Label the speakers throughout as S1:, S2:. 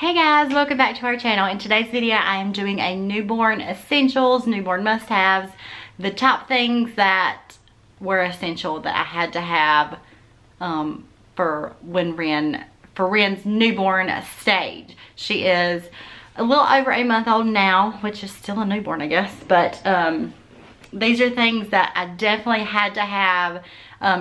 S1: Hey guys, welcome back to our channel. In today's video I am doing a newborn essentials, newborn must-haves, the top things that were essential that I had to have for Ren's newborn stage. She is a little over a month old now, which is still a newborn I guess, but these are things that I definitely had to have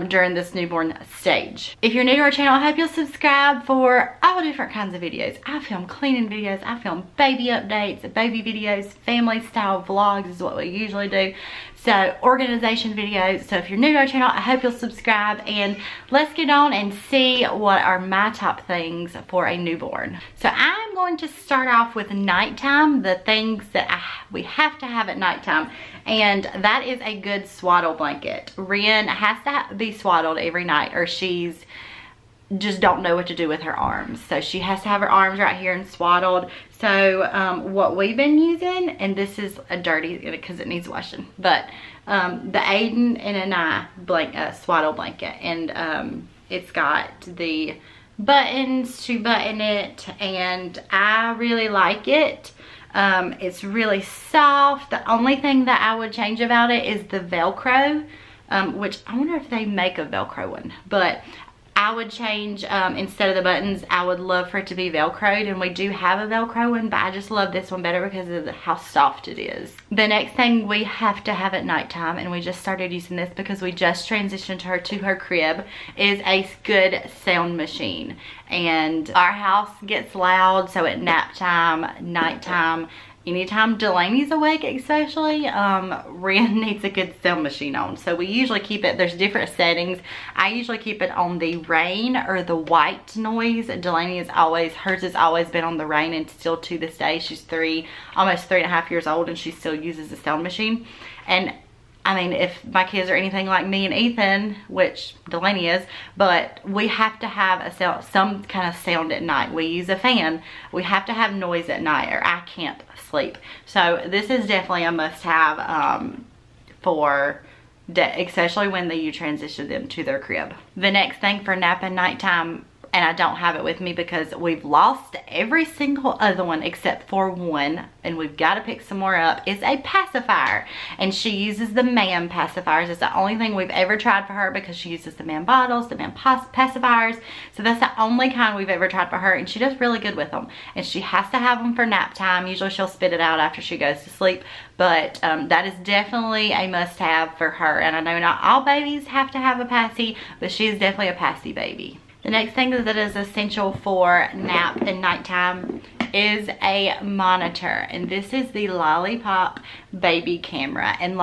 S1: during this newborn stage. If you're new to our channel, I hope you'll subscribe for all different kinds of videos. I film cleaning videos, I film baby updates, baby videos, family style vlogs is what we usually do. So organization videos. So if you're new to our channel, I hope you'll subscribe, and let's get on and see what are my top things for a newborn. So I'm going to start off with nighttime, the things that we have to have at nighttime, and that is a good swaddle blanket. Ren has to be swaddled every night or she's just don't know what to do with her arms. So she has to have her arms right here and swaddled. So what we've been using, and this is a dirty because it needs washing, but the Aiden and I swaddle blanket, and it's got the buttons to button it, and I really like it. It's really soft. The only thing that I would change about it is the Velcro, which I wonder if they make a Velcro one, but I would change, instead of the buttons, I would love for it to be Velcroed, and we do have a Velcro one, but I just love this one better because of how soft it is. The next thing we have to have at nighttime, and we just started using this because we just transitioned her to her crib, is a good sound machine. And our house gets loud, so at nap time, nighttime, anytime Delaney's awake especially, Ren needs a good sound machine on. So we usually keep it, there's different settings. I usually keep it on the rain or the white noise. Delaney is always, hers has always been on the rain, and still to this day, she's almost 3.5 years old, and she still uses a sound machine. And I mean, if my kids are anything like me and Ethan, which Delaney is, but we have to have some kind of sound at night. We use a fan. We have to have noise at night or I can't sleep. So this is definitely a must-have especially when you transition them to their crib. The next thing for nap and nighttime, and I don't have it with me because we've lost every single other one except for one, and we've got to pick some more up, is a pacifier. And she uses the MAM pacifiers. It's the only thing we've ever tried for her because she uses the MAM bottles, the MAM pacifiers. So that's the only kind we've ever tried for her, and she does really good with them. And she has to have them for nap time. Usually she'll spit it out after she goes to sleep, but that is definitely a must-have for her. And I know not all babies have to have a passy, but she is definitely a passy baby. The next thing that is essential for nap and nighttime is a monitor, and this is the Lollipop baby camera. And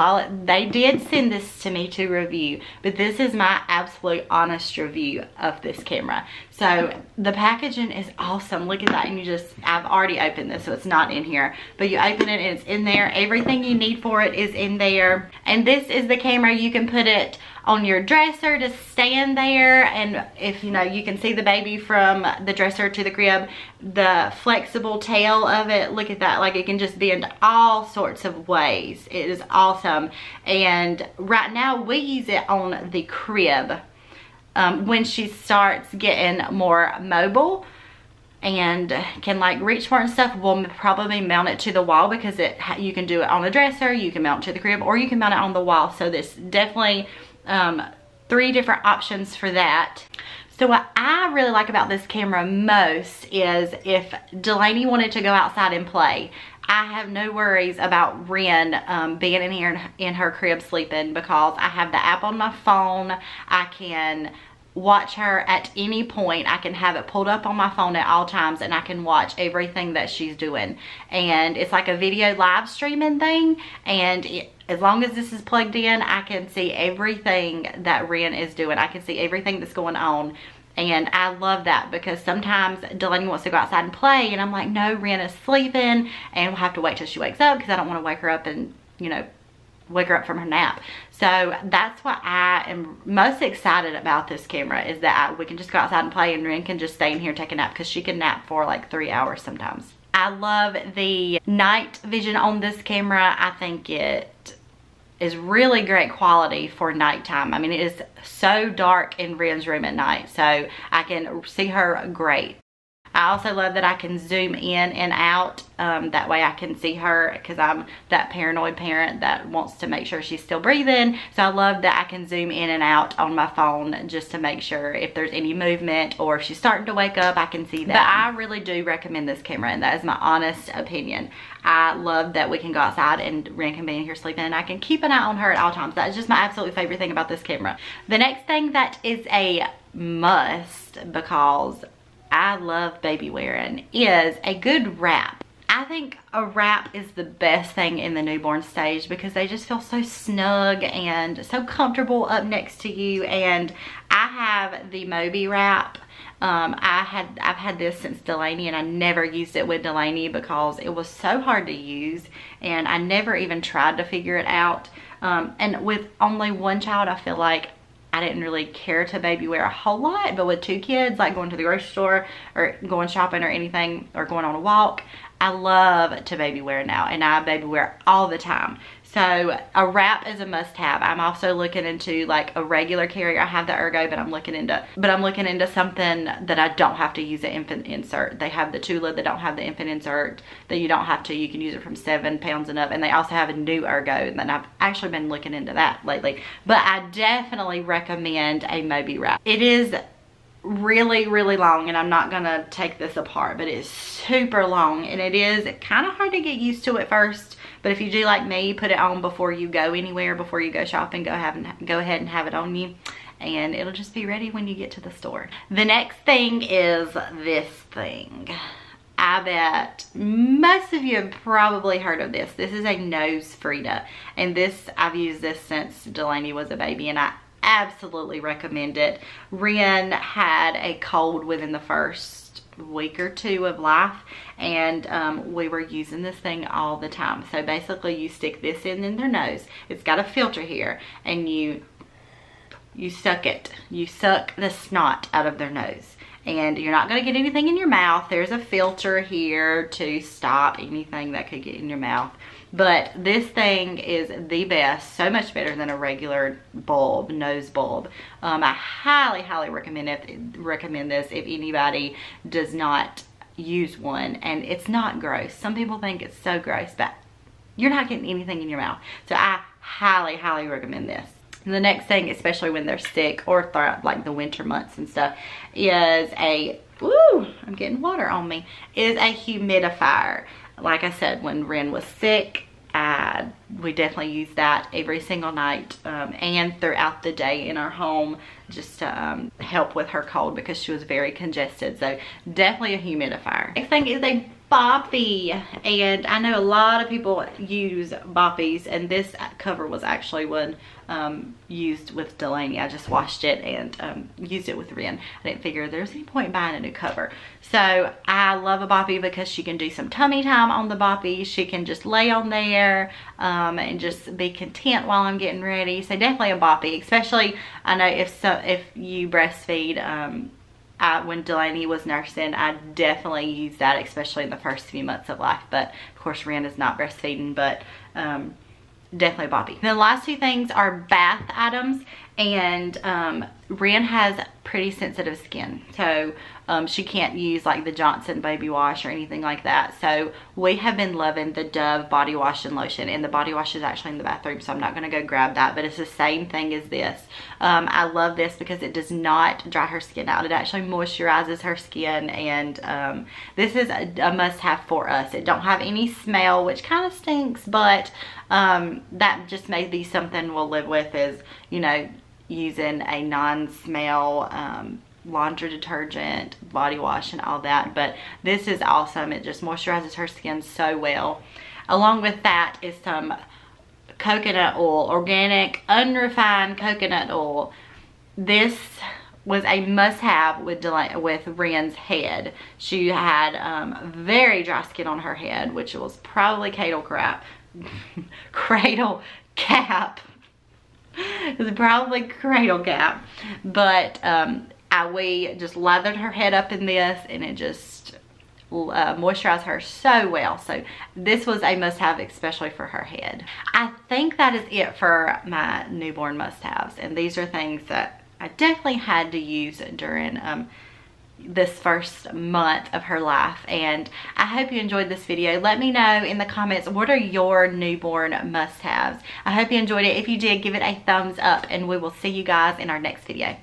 S1: they did send this to me to review, but this is my absolute honest review of this camera. So the packaging is awesome. Look at that. And I've already opened this, so it's not in here, but you open it and it's in there. Everything you need for it is in there. And this is the camera. You can put it on your dresser to stand there, and if you can see the baby from the dresser to the crib. The flexible tail of it, look at that, like it can just bend all sorts of ways. It is awesome. And right now we use it on the crib. When she starts getting more mobile and can like reach for it and stuff, we'll probably mount it to the wall, because you can do it on the dresser, you can mount it to the crib, or you can mount it on the wall. So there's definitely 3 different options for that. So what I really like about this camera most is if Delaney wanted to go outside and play, I have no worries about Ren being in here in her crib sleeping, because I have the app on my phone. I can watch her at any point. I can have it pulled up on my phone at all times, and I can watch everything that she's doing. And it's like a video live streaming thing, and as long as this is plugged in, I can see everything that Ren is doing. I can see everything that's going on. And I love that, because sometimes Delaney wants to go outside and play, and I'm like, no, Ren is sleeping, and we'll have to wait till she wakes up because I don't want to wake her up and, wake her up from her nap. So that's what I am most excited about this camera, is that we can just go outside and play, and Ren can just stay in here and take a nap, because she can nap for like 3 hours sometimes. I love the night vision on this camera. I think it is really great quality for nighttime. I mean, it is so dark in Ren's room at night, so I can see her great. I also love that I can zoom in and out. That way I can see her, because I'm that paranoid parent that wants to make sure she's still breathing. So I love that I can zoom in and out on my phone just to make sure if there's any movement or if she's starting to wake up, I can see that. But I really do recommend this camera, and that is my honest opinion. I love that we can go outside and Ren can be in here sleeping and I can keep an eye on her at all times. That is just my absolute favorite thing about this camera. The next thing that is a must, because I love baby wearing, is a good wrap. I think a wrap is the best thing in the newborn stage because they just feel so snug and so comfortable up next to you. And I have the Moby wrap. I've had this since Delaney, and I never used it with Delaney because it was so hard to use and I never even tried to figure it out. And with only one child, I feel like I didn't really care to baby wear a whole lot, but with 2 kids, like going to the grocery store or going shopping or anything or going on a walk, I love to baby wear now, and I baby wear all the time. So a wrap is a must-have. I'm also looking into like a regular carrier. I have the Ergo, but I'm looking into something that I don't have to use an infant insert. They have the Tula that don't have the infant insert that you don't have to. You can use it from 7 pounds and up, and they also have a new Ergo, and then I've actually been looking into that lately. But I definitely recommend a Moby wrap. It is really long, and I'm not gonna take this apart, but it's super long, and it is kind of hard to get used to at first. But if you do like me, put it on before you go anywhere, before you go shopping, go ahead and have it on you, and it'll just be ready when you get to the store. The next thing is this thing. I bet most of you have probably heard of this. This is a nose Frida, and this, I've used this since Delaney was a baby, and I absolutely recommend it. Ren had a cold within the first week or 2 of life, and we were using this thing all the time. So basically you stick this in their nose. It's got a filter here, and you suck it. You suck the snot out of their nose, and you're not going to get anything in your mouth. There's a filter here to stop anything that could get in your mouth. But this thing is the best, so much better than a regular bulb, nose bulb. I highly recommend this if anybody does not use one, and it's not gross. Some people think it's so gross, but you're not getting anything in your mouth. So I highly recommend this. And the next thing, especially when they're sick or like the winter months and stuff, is a, woo, I'm getting water on me, is a humidifier. Like I said, when Ren was sick, we definitely used that every single night and throughout the day in our home, just to help with her cold because she was very congested. So definitely a humidifier. Next thing is a boppy, and I know a lot of people use boppies, and this cover was actually one used with Delaney. I just washed it and used it with Ren. I didn't figure there's any point buying a new cover. So I love a boppy because she can do some tummy time on the boppy. She can just lay on there and just be content while I'm getting ready. So definitely a boppy, especially I know if you breastfeed. When Delaney was nursing, I definitely used that, especially in the first few months of life. But of course, Ren is not breastfeeding, but definitely a boppy. The last 2 things are bath items, and Ren has pretty sensitive skin, so she can't use like the Johnson baby wash or anything like that. So we have been loving the Dove body wash and lotion, and the body wash is actually in the bathroom, so I'm not going to go grab that, but it's the same thing as this. I love this because it does not dry her skin out. It actually moisturizes her skin, and this is a must-have for us. It don't have any smell, which kind of stinks, but that just may be something we'll live with, is, you know, using a non-smell laundry detergent, body wash, and all that. But this is awesome. It just moisturizes her skin so well. Along with that is some coconut oil, organic, unrefined coconut oil. This was a must-have with Ren's head. She had very dry skin on her head, which was probably cradle cap. It was probably cradle cap, but we just lathered her head up in this, and it just moisturized her so well. So this was a must-have, especially for her head. I think that is it for my newborn must-haves, and these are things that I definitely had to use during this first month of her life. And I hope you enjoyed this video. Let me know in the comments, what are your newborn must-haves? I hope you enjoyed it. If you did, give it a thumbs up, and we will see you guys in our next video.